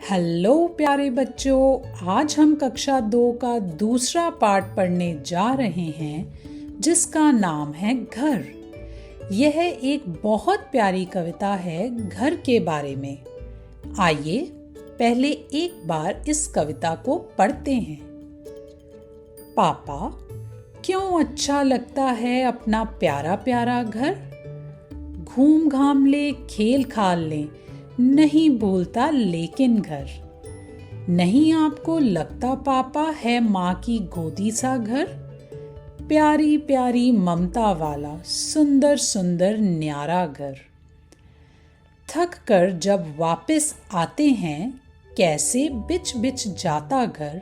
Hello प्यारे बच्चों, आज हम कक्षा 2 का दूसरा पाठ पढ़ने जा रहे हैं जिसका नाम है घर। यह एक बहुत प्यारी कविता है घर के बारे में। आइए पहले एक बार इस कविता को पढ़ते हैं। पापा, क्यों अच्छा लगता है अपना प्यारा प्यारा घर। घूम घाम ले, खेल खाल ले, नहीं भूलता लेकिन घर। नहीं आपको लगता पापा है माँ की गोदी सा घर। प्यारी प्यारी ममता वाला सुंदर सुंदर न्यारा घर। थक कर जब वापस आते हैं कैसे बिच बिच जाता घर।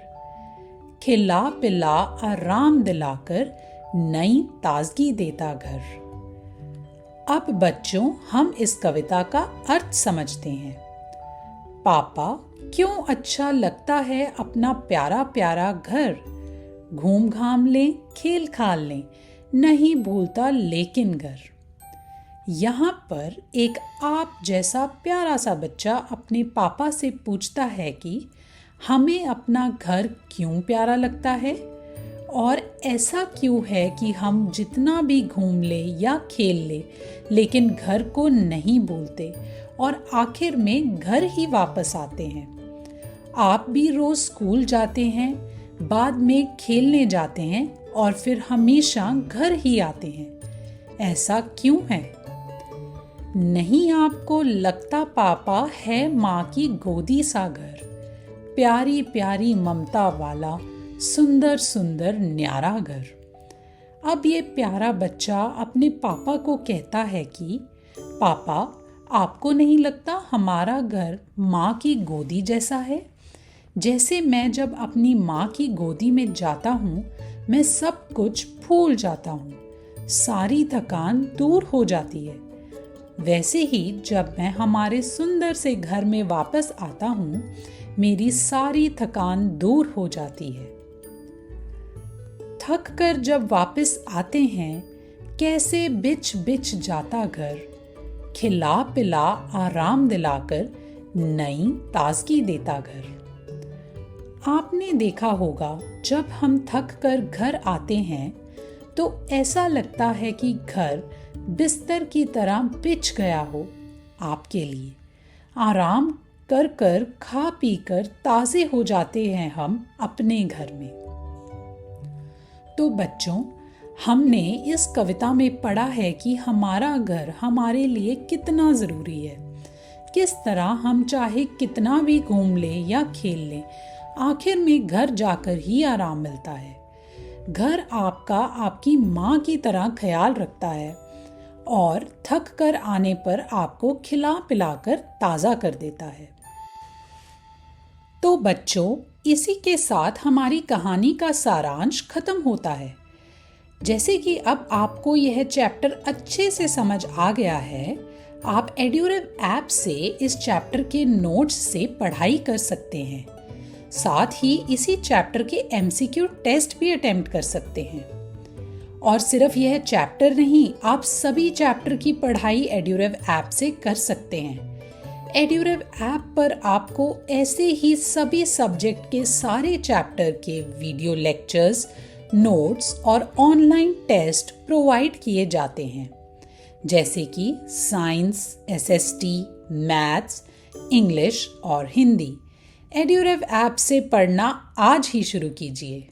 खिला पिला आराम दिलाकर नई ताजगी देता घर। अब बच्चों, हम इस कविता का अर्थ समझते हैं। पापा, क्यों अच्छा लगता है अपना प्यारा प्यारा घर। घूम घाम लें, खेल खाल लें, नहीं भूलता लेकिन घर। यहाँ पर एक आप जैसा प्यारा सा बच्चा अपने पापा से पूछता है कि हमें अपना घर क्यों प्यारा लगता है और ऐसा क्यों है कि हम जितना भी घूम ले या खेल ले लेकिन घर को नहीं भूलते और आखिर में घर ही वापस आते हैं। आप भी रोज स्कूल जाते हैं, बाद में खेलने जाते हैं और फिर हमेशा घर ही आते हैं। ऐसा क्यों है? नहीं आपको लगता पापा है माँ की गोदी सा घर। प्यारी प्यारी ममता वाला सुंदर सुंदर न्यारा घर। अब ये प्यारा बच्चा अपने पापा को कहता है कि पापा, आपको नहीं लगता हमारा घर माँ की गोदी जैसा है। जैसे मैं जब अपनी माँ की गोदी में जाता हूँ मैं सब कुछ भूल जाता हूँ, सारी थकान दूर हो जाती है। वैसे ही जब मैं हमारे सुंदर से घर में वापस आता हूँ मेरी सारी थकान दूर हो जाती है। थक कर जब वापस आते हैं कैसे बिच बिच जाता घर। खिला पिला आराम दिलाकर नई ताजगी देता घर। आपने देखा होगा जब हम थक कर घर आते हैं तो ऐसा लगता है कि घर बिस्तर की तरह बिछ गया हो आपके लिए। आराम कर कर खा पी कर ताज़े हो जाते हैं हम अपने घर में। तो बच्चों, हमने इस कविता में पढ़ा है कि हमारा घर हमारे लिए कितना ज़रूरी है। किस तरह हम चाहे कितना भी घूम लें या खेल लें, आखिर में घर जाकर ही आराम मिलता है। घर आपका आपकी माँ की तरह ख्याल रखता है और थक कर आने पर आपको खिला पिलाकर ताज़ा कर देता है। तो बच्चों, इसी के साथ हमारी कहानी का सारांश खत्म होता है। जैसे कि अब आपको यह चैप्टर अच्छे से समझ आ गया है, आप एड्यूरेव ऐप से इस चैप्टर के नोट्स से पढ़ाई कर सकते हैं। साथ ही इसी चैप्टर के एमसीक्यू टेस्ट भी अटेम्प्ट कर सकते हैं। और सिर्फ यह चैप्टर नहीं, आप सभी चैप्टर की पढ़ाई एड्यूरेव ऐप से कर सकते हैं। एड्यूरेव ऐप पर आपको ऐसे ही सभी सब्जेक्ट के सारे चैप्टर के वीडियो लेक्चर्स, नोट्स और ऑनलाइन टेस्ट प्रोवाइड किए जाते हैं, जैसे कि साइंस, एसएसटी, मैथ्स, इंग्लिश और हिंदी। एड्यूरेव ऐप से पढ़ना आज ही शुरू कीजिए।